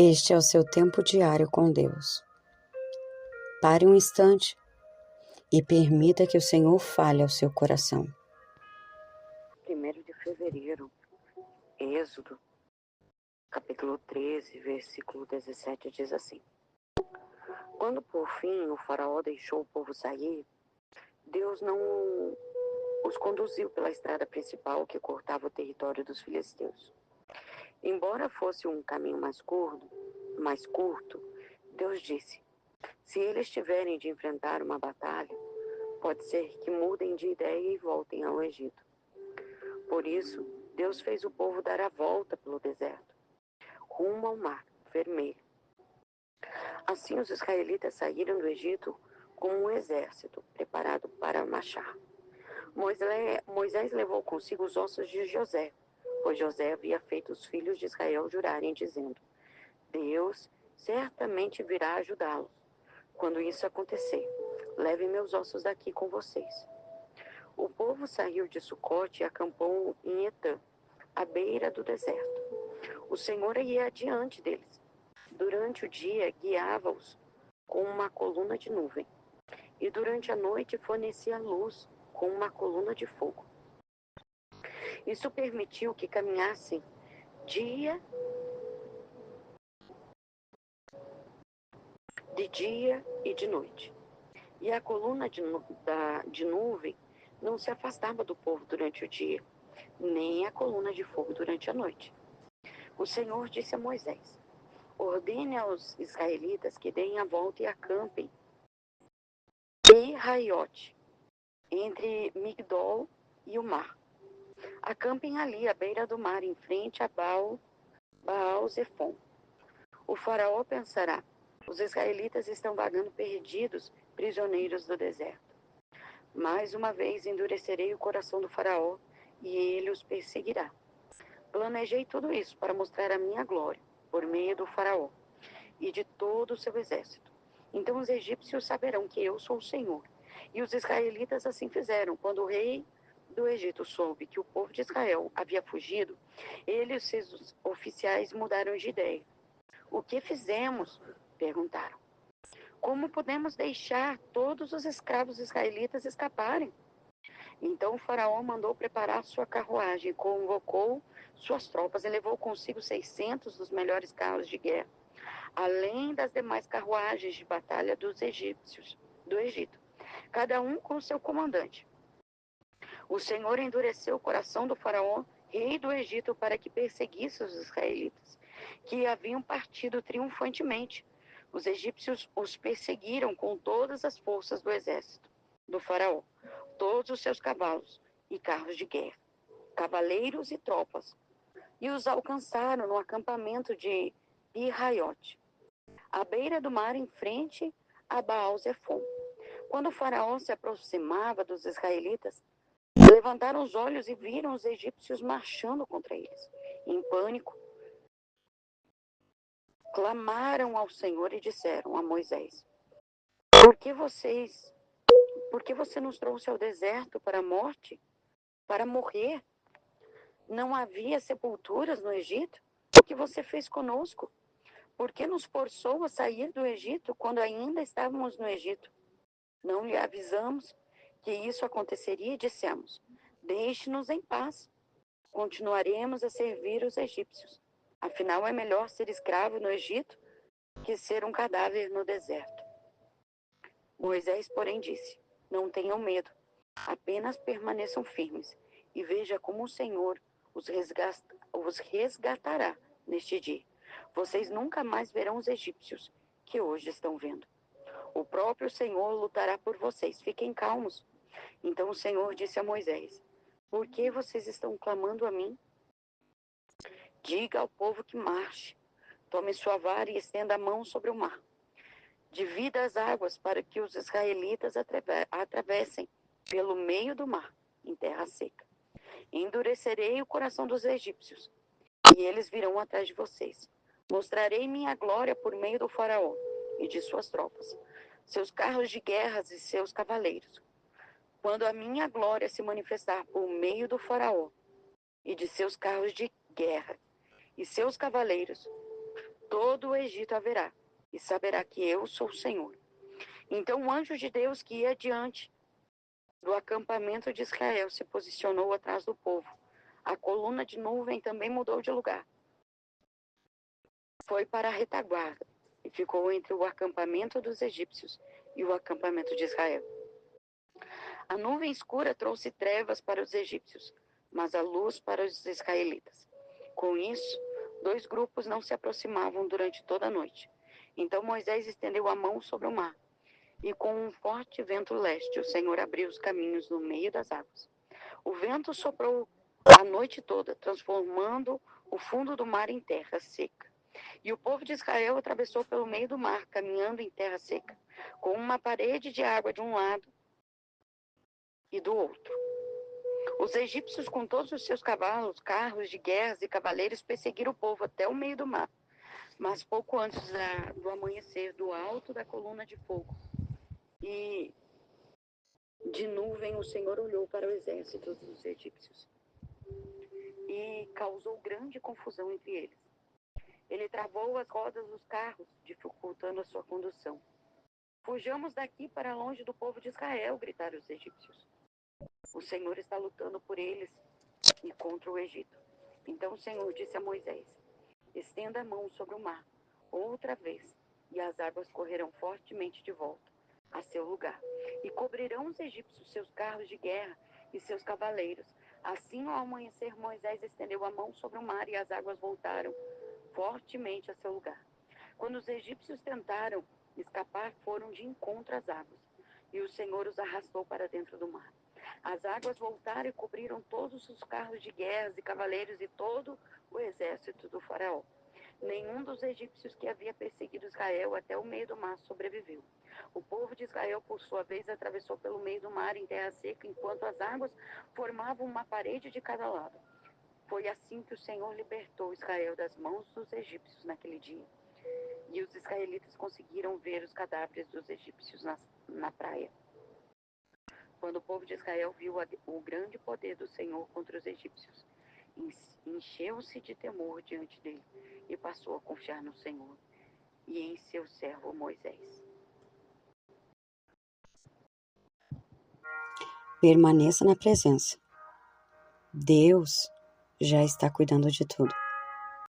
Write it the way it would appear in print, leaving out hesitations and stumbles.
Este é o seu tempo diário com Deus. Pare um instante e permita que o Senhor fale ao seu coração. 1º de fevereiro, Êxodo, capítulo 13, versículo 17, diz assim: Quando por fim o faraó deixou o povo sair, Deus não os conduziu pela estrada principal que cortava o território dos filisteus. Embora fosse um caminho mais curto, Deus disse: se eles tiverem de enfrentar uma batalha, pode ser que mudem de ideia e voltem ao Egito. Por isso, Deus fez o povo dar a volta pelo deserto, rumo ao Mar Vermelho. Assim os israelitas saíram do Egito com um exército preparado para marchar. Moisés levou consigo os ossos de José, pois José havia feito os filhos de Israel jurarem, dizendo: Deus certamente virá ajudá-los. Quando isso acontecer, levem meus ossos daqui com vocês. O povo saiu de Sucote e acampou em Etã, à beira do deserto. O Senhor ia adiante deles. Durante o dia, guiava-os com uma coluna de nuvem, e durante a noite fornecia luz com uma coluna de fogo. Isso permitiu que caminhassem de dia e de noite. E a coluna de nuvem não se afastava do povo durante o dia, nem a coluna de fogo durante a noite. O Senhor disse a Moisés: ordene aos israelitas que deem a volta e acampem em Raiote, entre Migdol e o mar. Acampem ali, à beira do mar, em frente a Baal-Zefon. O faraó pensará: os israelitas estão vagando perdidos, prisioneiros do deserto. Mais uma vez endurecerei o coração do faraó, e ele os perseguirá. Planejei tudo isso para mostrar a minha glória, por meio do faraó e de todo o seu exército. Então os egípcios saberão que eu sou o Senhor. E os israelitas assim fizeram. Quando o rei do Egito soube que o povo de Israel havia fugido, ele e os seus oficiais mudaram de ideia. O que fizemos? Perguntaram. Como podemos deixar todos os escravos israelitas escaparem? Então o faraó mandou preparar sua carruagem, convocou suas tropas e levou consigo 600 dos melhores carros de guerra, além das demais carruagens de batalha dos egípcios do Egito, cada um com seu comandante. O Senhor endureceu o coração do faraó, rei do Egito, para que perseguisse os israelitas, que haviam partido triunfantemente. Os egípcios os perseguiram com todas as forças do exército do faraó, todos os seus cavalos e carros de guerra, cavaleiros e tropas, e os alcançaram no acampamento de Pi-Haiote, à beira do mar, em frente a Baal-Zefon. Quando o faraó se aproximava dos israelitas, levantaram os olhos e viram os egípcios marchando contra eles. Em pânico, clamaram ao Senhor e disseram a Moisés: Por que você nos trouxe ao deserto para a morte? Para morrer? Não havia sepulturas no Egito? O que você fez conosco? Por que nos forçou a sair do Egito quando ainda estávamos no Egito? Não lhe avisamos que isso aconteceria e dissemos: deixe-nos em paz. Continuaremos a servir os egípcios. Afinal, é melhor ser escravo no Egito que ser um cadáver no deserto. Moisés, porém, disse: não tenham medo, apenas permaneçam firmes e veja como o Senhor os resgatará neste dia. Vocês nunca mais verão os egípcios que hoje estão vendo. O próprio Senhor lutará por vocês. Fiquem calmos. Então o Senhor disse a Moisés: por que vocês estão clamando a mim? Diga ao povo que marche. Tome sua vara e estenda a mão sobre o mar. Divida as águas para que os israelitas atravessem pelo meio do mar, em terra seca. Endurecerei o coração dos egípcios, e eles virão atrás de vocês. Mostrarei minha glória por meio do faraó e de suas tropas, seus carros de guerras e seus cavaleiros. Quando a minha glória se manifestar por meio do faraó e de seus carros de guerra e seus cavaleiros, todo o Egito a verá, e saberá que eu sou o Senhor. Então o anjo de Deus que ia diante do acampamento de Israel se posicionou atrás do povo. A coluna de nuvem também mudou de lugar. Foi para a retaguarda e ficou entre o acampamento dos egípcios e o acampamento de Israel. A nuvem escura trouxe trevas para os egípcios, mas a luz para os israelitas. Com isso, 2 grupos não se aproximavam durante toda a noite. Então Moisés estendeu a mão sobre o mar, e com um forte vento leste, o Senhor abriu os caminhos no meio das águas. O vento soprou a noite toda, transformando o fundo do mar em terra seca. E o povo de Israel atravessou pelo meio do mar, caminhando em terra seca, com uma parede de água de um lado e do outro. Os egípcios, com todos os seus cavalos, carros de guerra e cavaleiros, perseguiram o povo até o meio do mar. Mas pouco antes do amanhecer, do alto da coluna de fogo e de nuvem, o Senhor olhou para o exército dos egípcios e causou grande confusão entre eles. Ele travou as rodas dos carros, dificultando a sua condução. Fujamos daqui para longe do povo de Israel, gritaram os egípcios. O Senhor está lutando por eles e contra o Egito. Então o Senhor disse a Moisés: estenda a mão sobre o mar, outra vez, e as águas correrão fortemente de volta a seu lugar, e cobrirão os egípcios seus carros de guerra e seus cavaleiros. Assim, ao amanhecer, Moisés estendeu a mão sobre o mar e as águas voltaram fortemente a seu lugar. Quando os egípcios tentaram escapar, foram de encontro às águas, e o Senhor os arrastou para dentro do mar. As águas voltaram e cobriram todos os carros de guerra e cavaleiros e todo o exército do faraó. Nenhum dos egípcios que havia perseguido Israel até o meio do mar sobreviveu. O povo de Israel, por sua vez, atravessou pelo meio do mar em terra seca, enquanto as águas formavam uma parede de cada lado. Foi assim que o Senhor libertou Israel das mãos dos egípcios naquele dia. E os israelitas conseguiram ver os cadáveres dos egípcios na praia. Quando o povo de Israel viu o grande poder do Senhor contra os egípcios, encheu-se de temor diante dele e passou a confiar no Senhor e em seu servo Moisés. Permaneça na presença. Deus já está cuidando de tudo.